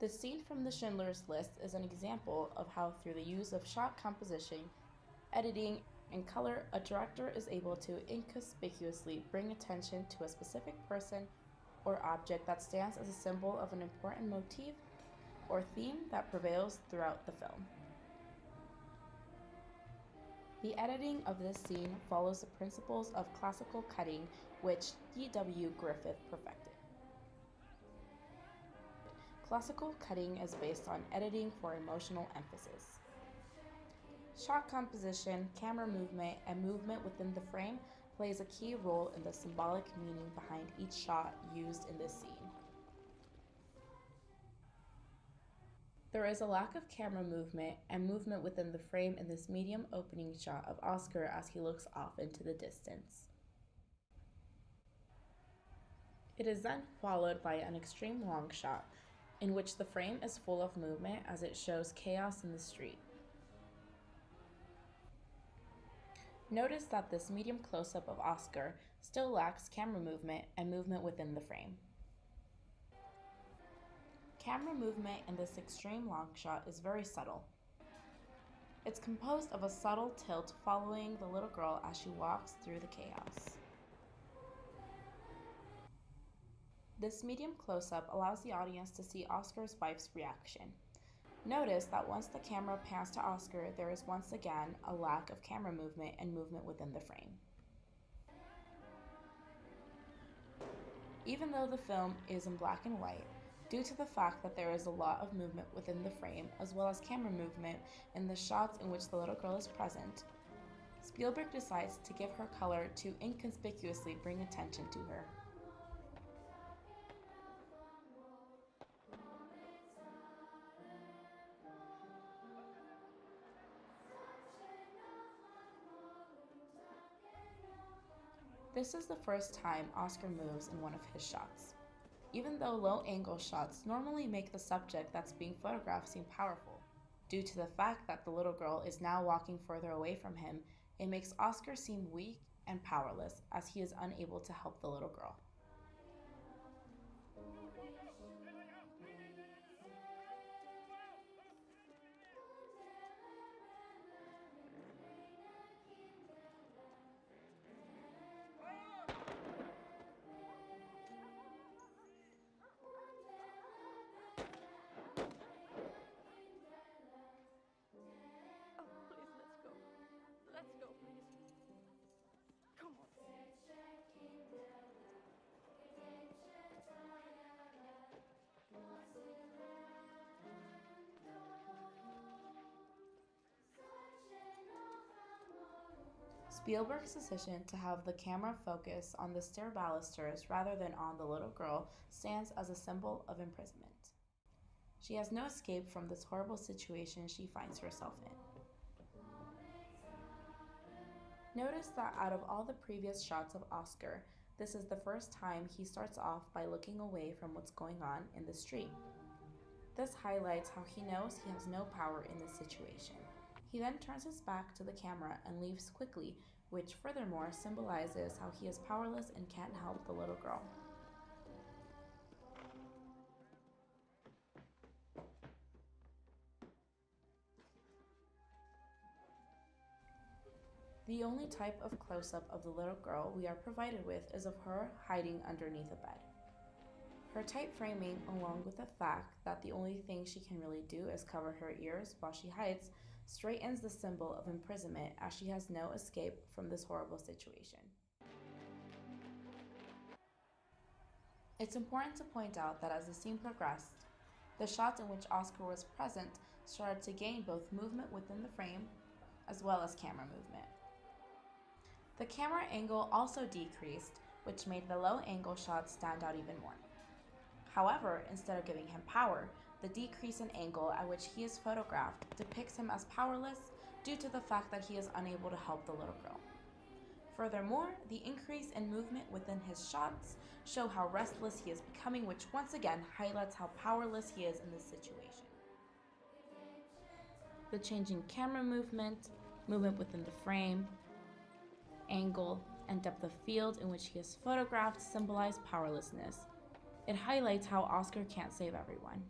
The scene from the Schindler's List is an example of how, through the use of shot composition, editing, and color, a director is able to inconspicuously bring attention to a specific person or object that stands as a symbol of an important motif or theme that prevails throughout the film. The editing of this scene follows the principles of classical cutting, which D.W. Griffith perfected. Classical cutting is based on editing for emotional emphasis. Shot composition, camera movement, and movement within the frame plays a key role in the symbolic meaning behind each shot used in this scene. There is a lack of camera movement and movement within the frame in this medium opening shot of Oscar as he looks off into the distance. It is then followed by an extreme long shot in which the frame is full of movement as it shows chaos in the street. Notice that this medium close-up of Oscar still lacks camera movement and movement within the frame. Camera movement in this extreme long shot is very subtle. It's composed of a subtle tilt following the little girl as she walks through the chaos. This medium close-up allows the audience to see Oscar's wife's reaction. Notice that once the camera pans to Oscar, there is once again a lack of camera movement and movement within the frame. Even though the film is in black and white, due to the fact that there is a lot of movement within the frame as well as camera movement in the shots in which the little girl is present, Spielberg decides to give her color to inconspicuously bring attention to her. This is the first time Oscar moves in one of his shots. Even though low-angle shots normally make the subject that's being photographed seem powerful, due to the fact that the little girl is now walking further away from him, it makes Oscar seem weak and powerless as he is unable to help the little girl. Spielberg's decision to have the camera focus on the stair balusters rather than on the little girl stands as a symbol of imprisonment. She has no escape from this horrible situation she finds herself in. Notice that out of all the previous shots of Oscar, this is the first time he starts off by looking away from what's going on in the street. This highlights how he knows he has no power in this situation. He then turns his back to the camera and leaves quickly, which furthermore symbolizes how he is powerless and can't help the little girl. The only type of close-up of the little girl we are provided with is of her hiding underneath a bed. Her tight framing, along with the fact that the only thing she can really do is cover her ears while she hides, straightens the symbol of imprisonment as she has no escape from this horrible situation. It's important to point out that as the scene progressed, the shots in which Oscar was present started to gain both movement within the frame as well as camera movement. The camera angle also decreased, which made the low-angle shots stand out even more. However, instead of giving him power, the decrease in angle at which he is photographed depicts him as powerless due to the fact that he is unable to help the little girl. Furthermore, the increase in movement within his shots show how restless he is becoming, which once again highlights how powerless he is in this situation. The changing camera movement, movement within the frame, angle, and depth of field in which he is photographed symbolize powerlessness. It highlights how Oscar can't save everyone.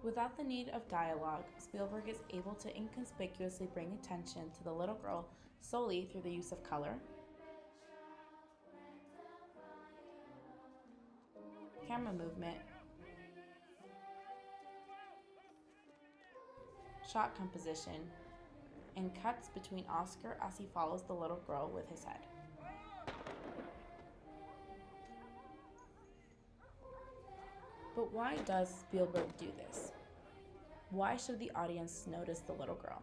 Without the need of dialogue, Spielberg is able to inconspicuously bring attention to the little girl solely through the use of color, camera movement, shot composition, and cuts between Oscar as he follows the little girl with his head. But why does Spielberg do this? Why should the audience notice the little girl?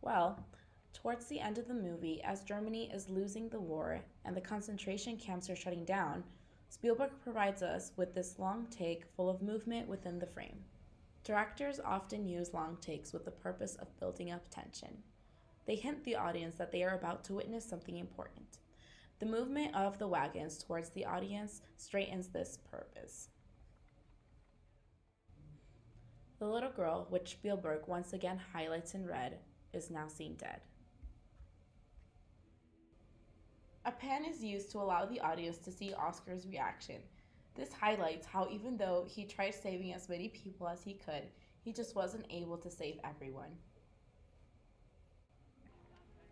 Well, towards the end of the movie, as Germany is losing the war and the concentration camps are shutting down, Spielberg provides us with this long take full of movement within the frame. Directors often use long takes with the purpose of building up tension. They hint the audience that they are about to witness something important. The movement of the wagons towards the audience straightens this purpose. The little girl, which Spielberg once again highlights in red, is now seen dead. A pan is used to allow the audience to see Oscar's reaction. This highlights how even though he tried saving as many people as he could, he just wasn't able to save everyone.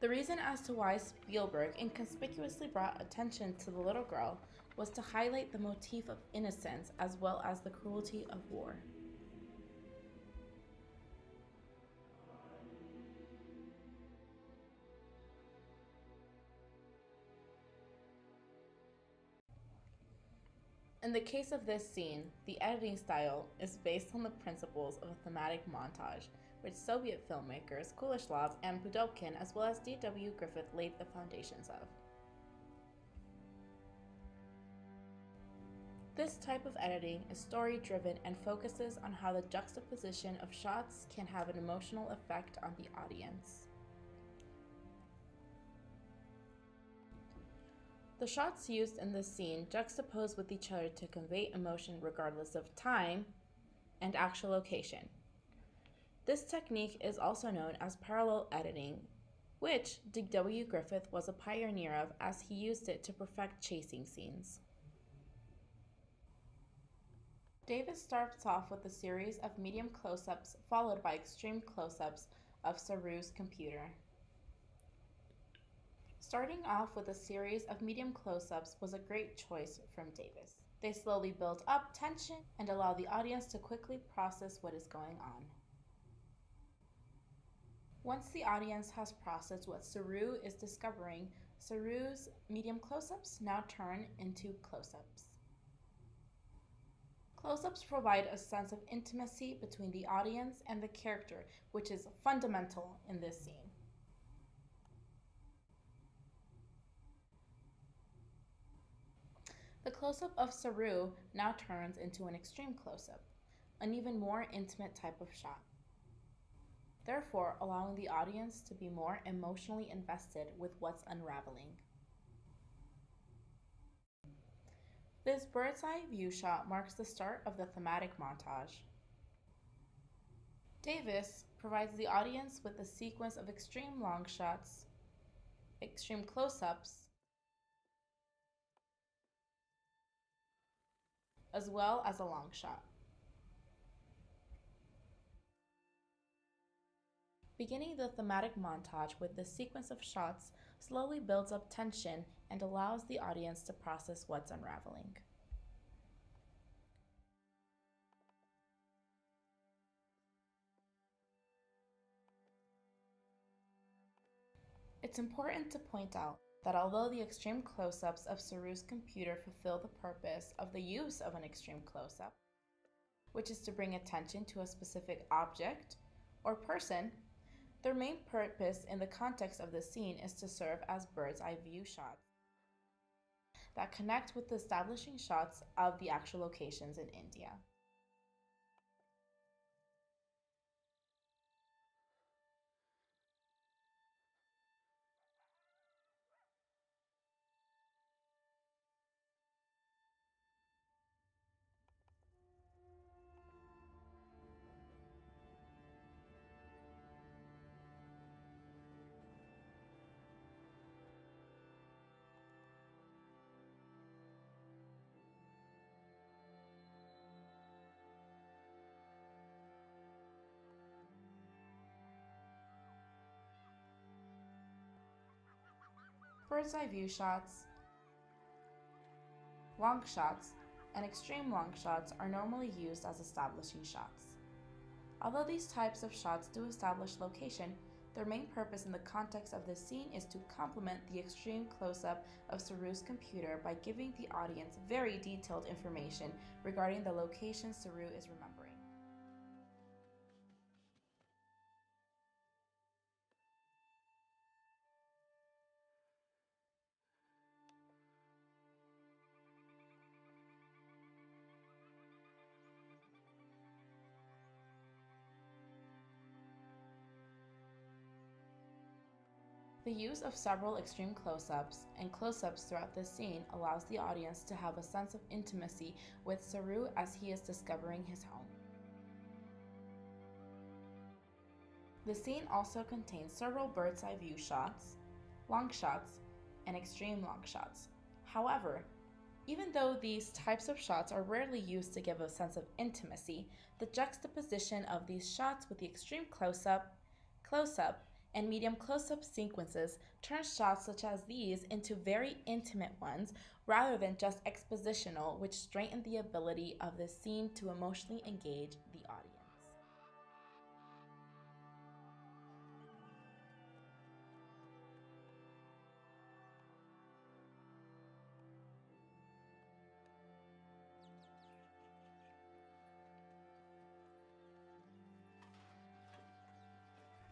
The reason as to why Spielberg inconspicuously brought attention to the little girl was to highlight the motif of innocence as well as the cruelty of war. In the case of this scene, the editing style is based on the principles of a thematic montage, which Soviet filmmakers Kuleshov and Pudovkin as well as D.W. Griffith laid the foundations of. This type of editing is story-driven and focuses on how the juxtaposition of shots can have an emotional effect on the audience. The shots used in this scene juxtapose with each other to convey emotion regardless of time and actual location. This technique is also known as parallel editing, which D.W. Griffith was a pioneer of as he used it to perfect chasing scenes. Davis starts off with a series of medium close-ups followed by extreme close-ups of Saru's computer. Starting off with a series of medium close-ups was a great choice from Davis. They slowly build up tension and allow the audience to quickly process what is going on. Once the audience has processed what Saru is discovering, Saru's medium close-ups now turn into close-ups. Close-ups provide a sense of intimacy between the audience and the character, which is fundamental in this scene. The close-up of Saru now turns into an extreme close-up, an even more intimate type of shot, therefore allowing the audience to be more emotionally invested with what's unraveling. This bird's-eye view shot marks the start of the thematic montage. Davis provides the audience with a sequence of extreme long shots, extreme close-ups, as well as a long shot. Beginning the thematic montage with this sequence of shots slowly builds up tension and allows the audience to process what's unraveling. It's important to point out that although the extreme close-ups of Saru's computer fulfill the purpose of the use of an extreme close-up, which is to bring attention to a specific object or person, their main purpose in the context of the scene is to serve as bird's-eye view shots that connect with the establishing shots of the actual locations in India. Bird's eye view shots, long shots, and extreme long shots are normally used as establishing shots. Although these types of shots do establish location, their main purpose in the context of this scene is to complement the extreme close-up of Saru's computer by giving the audience very detailed information regarding the location Saru is remembering. The use of several extreme close-ups and close-ups throughout this scene allows the audience to have a sense of intimacy with Saru as he is discovering his home. The scene also contains several bird's eye view shots, long shots, and extreme long shots. However, even though these types of shots are rarely used to give a sense of intimacy, the juxtaposition of these shots with the extreme close-up, and medium close-up sequences turns shots such as these into very intimate ones rather than just expositional, which strengthen the ability of the scene to emotionally engage the audience.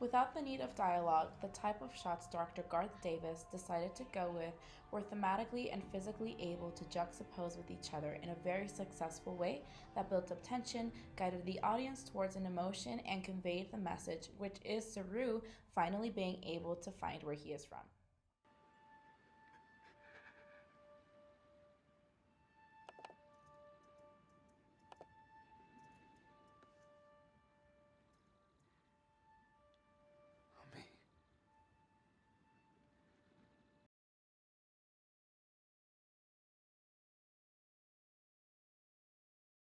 Without the need of dialogue, the type of shots Director Garth Davis decided to go with were thematically and physically able to juxtapose with each other in a very successful way that built up tension, guided the audience towards an emotion, and conveyed the message, which is Saru finally being able to find where he is from.